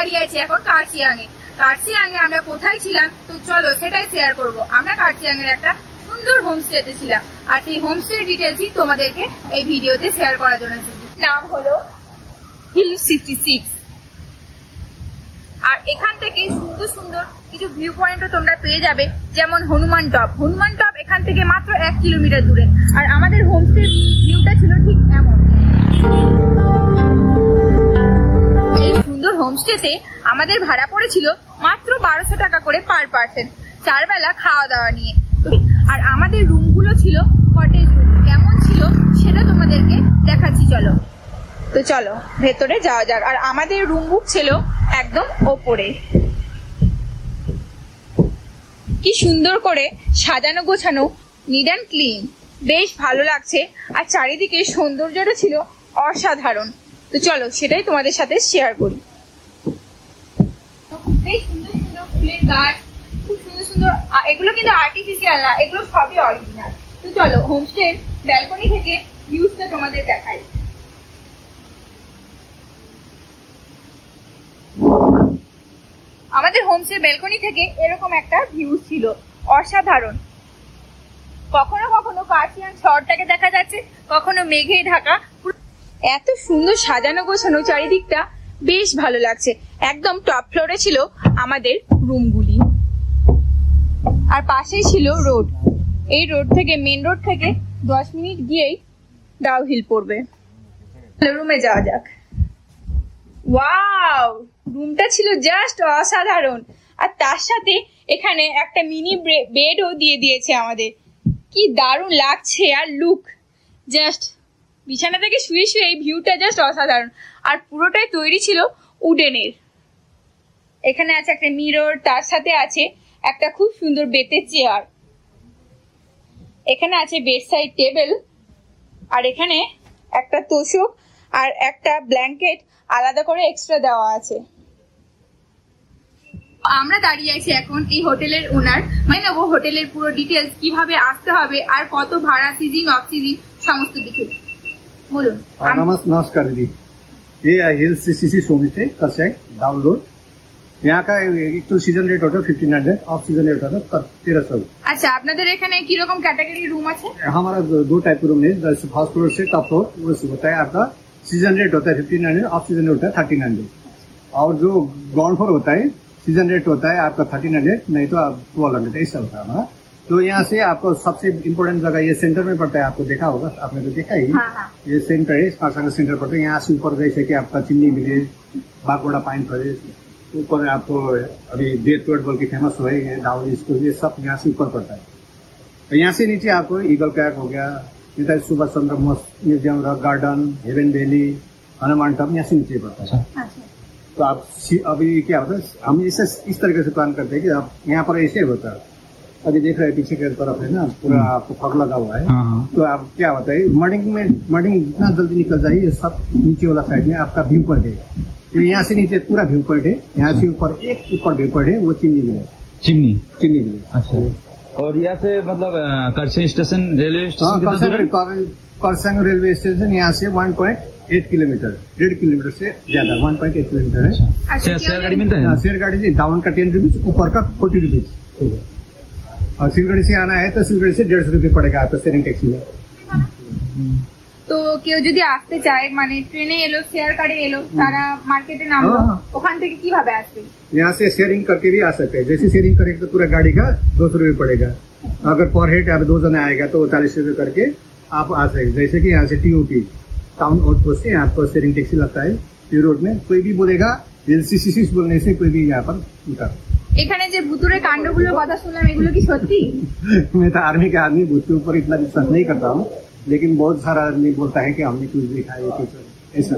দাঁড়িয়ে আছি এখন কার্শিয়াং এ। কার্শিয়াং এ আমরা কোথায় ছিলাম তো চলো সেটাই শেয়ার করব। আমরা কার্শিয়াং এর একটা সুন্দর হোমস্টেতে ছিলাম আর সেই হোমস্টের ডিটেলসই তোমাদেরকে এই ভিডিওতে শেয়ার করার জন্য। নাম হলো হিল 66 আর এখান থেকে সুন্দর সুন্দর কিছু ভিউ পয়েন্টও তোমরা পেয়ে যাবে, যেমন হনুমান টপ। হনুমান টপ এখান থেকে মাত্র 1 কিলোমিটার দূরে। আর আমাদের হোমস্টের ভিউটা ছিল ঠিক এমন। এই সুন্দর হোমস্টেতে আমাদের ভাড়া পড়েছিল মাত্র 1200 টাকা করে পার পার্সন, 4 বেলা খাওয়া দাওয়া নিয়ে। আর আমাদের রুমগুলো ছিল কটেজ রুম। কেমন ছিল সেটা তোমাদেরকে দেখাচ্ছি, চলো। তো চলো ভেতরে যাওয়া যাক। আর আমাদের রুম বুক ছিল একদম ওপরে। কি সুন্দর করে সাজানো গোছানো, নিট অ্যান্ড ক্লিন, বেশ ভালো লাগছে। আর চারিদিকে সৌন্দর্যটা ছিল অসাধারণ। তো চলো সেটাই তোমাদের সাথে শেয়ার করি। বেশ সুন্দর সুন্দর ফুলের গাছ, খুব সুন্দর সুন্দর। এগুলো কিন্তু আর্টিফিশিয়াল না, এগুলো সবই অরিজিনাল। তো চলো হোমস্টের ব্যালকনি থেকে ভিউজটা তোমাদের দেখাই। আমাদের হোমস্টের ব্যালকনি থেকে এরকম একটা ভিউ ছিল অসাধারণ। কখনো কখনো কার্শিয়াং শহরটাকে দেখা যাচ্ছে, কখনো মেঘে ঢাকা। এত সুন্দর সাজানো গোছানো চারিদিকটা, বেশ ভালো লাগছে। একদম টপ ফ্লোরে ছিল আমাদের রুমগুলি আর পাশেই ছিল রোড। এই রোড থেকে, মেন রোড থেকে 10 মিনিট গিয়েই ডাউহিল পড়বে। রুমে যাওয়া যাক। ওয়াও, রুমটা ছিল জাস্ট অসাধারণ। আর তার সাথে এখানে একটা মিনি বেডও দিয়ে দিয়েছে আমাদের। কি দারুণ লাগছে। আর লুক, জাস্ট বিছানা থেকে শুয়ে শুয়ে এই ভিউটা জাস্ট অসাধারণ। আর পুরোটাই তৈরি ছিল উডেনের। এখানে আছে একটা মিরর, তার সাথে আছে একটা খুব সুন্দর বেতের চেয়ার। এখানে আছে বেড সাইড টেবিল, আর এখানে একটা তোষক আর একটা ব্ল্যাঙ্কেট আলাদা করে এক্সট্রা দেওয়া আছে। আমরা দাঁড়িয়ে আছি এখন এই হোটেলের ওনার, মানে ও হোটেলের পুরো ডিটেলস, কিভাবে আসতে হবে আর কত ভাড়া, সিজন অফ সিজন, সমস্ত কিছু বলুন। नमस्कार दीदी, ये हिल 66 होमस्टे कर्सियंग डाउन रोड। यहाँ का एक तो सीजन रेट होता है 1500, ऑफ सीजन रेट होता है 1300। अच्छा, আপনাদের এখানে কি রকম ক্যাটাগরি রুম আছে? हमारा दो टाइप रूम है, फर्स्ट फ्लोर से टॉप फ्लोर वो होता है आपका सीजन रेट होता है 1500, ऑफ सीजन रेट होता है 1300। और जो ग्राउंड फ्लोर होता है सीजन रेट होता है आपका 1300, नहीं तो आप 1200, ऐसा होता है हमारा। तो यहाँ से आपको सबसे इम्पोर्टेंट जगह ये सेंटर में पड़ता है, आपको देखा होगा, आपने तो देखा ही। हाँ। ये सेंटर है, स्मार्ट सेंटर पड़ता है। यहाँ से ऊपर जैसे कि आपका चिन्नी विलेज, बागोड़ा पाइन फॉरेस्ट, ऊपर आपको अभी डेथ रोड बोल के फेमस हुए डाउली स्कूल, ये सब यहाँ से ऊपर पड़ता है। तो यहाँ से नीचे आपको ईगल कैक हो गया, Subhash Chandra museum, rock garden, heaven valley, Hanuman top, यहाँ से नीचे पड़ता है। तो आप अभी क्या होता है, हम इसे इस तरीके से प्लान करते हैं कि आप यहाँ पर ऐसे होता है। अभी देख रहे हैं पीछे की तरफ है ना, पूरा आपको फग लगा हुआ है। तो आप क्या होता है, मॉर्निंग जितना जल्दी निकल जाए, ये सब नीचे वाला साइड में आपका व्यू पॉइंट है। तो यहाँ से नीचे पूरा व्यू पॉइंट है, यहाँ से ऊपर एक ऊपर व्यू पॉइंट है, वो चिन्नी विलेज। चिन्नी विलेज। अच्छा, और यहाँ से मतलब Kurseong station railway station, Kurseong railway station यहाँ से 1.8 किलोमीटर, 1.5 किलोमीटर से ज्यादा, 1.8 किलोमीटर है। शेयर गाड़ी मिलता है? शेयर गाड़ी से डाउन का 10 रुपीज, ऊपर का 40 रुपीज। और सिलगढ़ी से आना है तो सिलगढ़ी से 150 रुपये पड़ेगा आपको शेयरिंग टैक्सी में। তো কেউ যদি আসতে চায়, মানে ট্রেনে এলো, শেয়ার গাড়ি এলো, তারা মার্কেটে নামলো, ওখান থেকে কিভাবে আসবে? यहाँ से शेयरिंग करके भी आ सकते हैं। जैसे शेयरिंग करेंगे तो पूरा गाड़ी का 200 रुपये पड़ेगा। अगर पर हेड आप 2 जने आएगा तो 40 रुपये करके आप आ सकते। जैसे कि यहाँ से TOP टाउन आउटपोस्ट से आपको शेयरिंग टैक्सी लगता है ये रोड में। कोई भी बोलेगा LCCC बोलने से कोई भी यहाँ पर उतर। এখানে যে ভুতুরে কাণ্ডগুলোর কথা শুনলাম, এগুলো কি সত্যি? मैं तो आर्मी का आदमी, भूत के ऊपर इतना विश्वास नहीं करता हूँ, लेकिन बहुत सारा आदमी बोलता है कि हमने कुछ देखा है, कुछ ऐसा।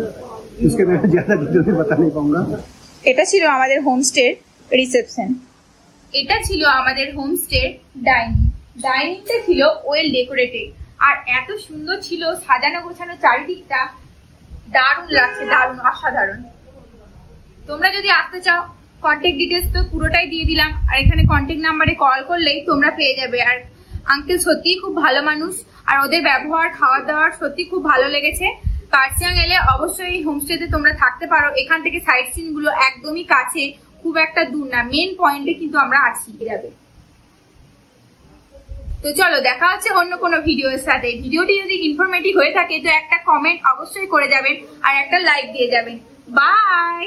उसके मैं ज्यादा डिटेल से बता नहीं पाऊंगा। এটা ছিল আমাদের হোমস্টের রিসেপশন। এটা ছিল আমাদের হোমস্টের ডাইনিং। ডাইনিংটা ছিল ওয়েল ডেকোরেটেড আর এত সুন্দর ছিল সাজানো গোছানো চারিদিকটা, দারুণ লাগছে, দারুণ অসাধারণ। তোমরা যদি আসতে চাও, কন্ট্যাক্ট ডিটেলস তো পুরোটাই দিয়ে দিলাম, আর এখানে কন্ট্যাক্ট নাম্বারে কল করলেই তোমরা পেয়ে যাবে। আর আঙ্কেল সত্যিই খুব ভালো মানুষ, আর ওদের ব্যবহার, খাওয়া দাওয়ার সত্যি খুব ভালো লেগেছে। কার্শিয়াং এলে অবশ্যই হোমস্টেতে তোমরা থাকতে পারো। এখান থেকে সাইট সিন গুলো একদমই কাছে, খুব একটা দূর না, মেন পয়েন্টে কিন্তু আমরা আছি যাবে। তো চলো দেখা হচ্ছে অন্য কোনো ভিডিওর সাথে। ভিডিওটি যদি ইনফরমেটিভ হয়ে থাকে তো একটা কমেন্ট অবশ্যই করে যাবেন আর একটা লাইক দিয়ে যাবেন। বাই।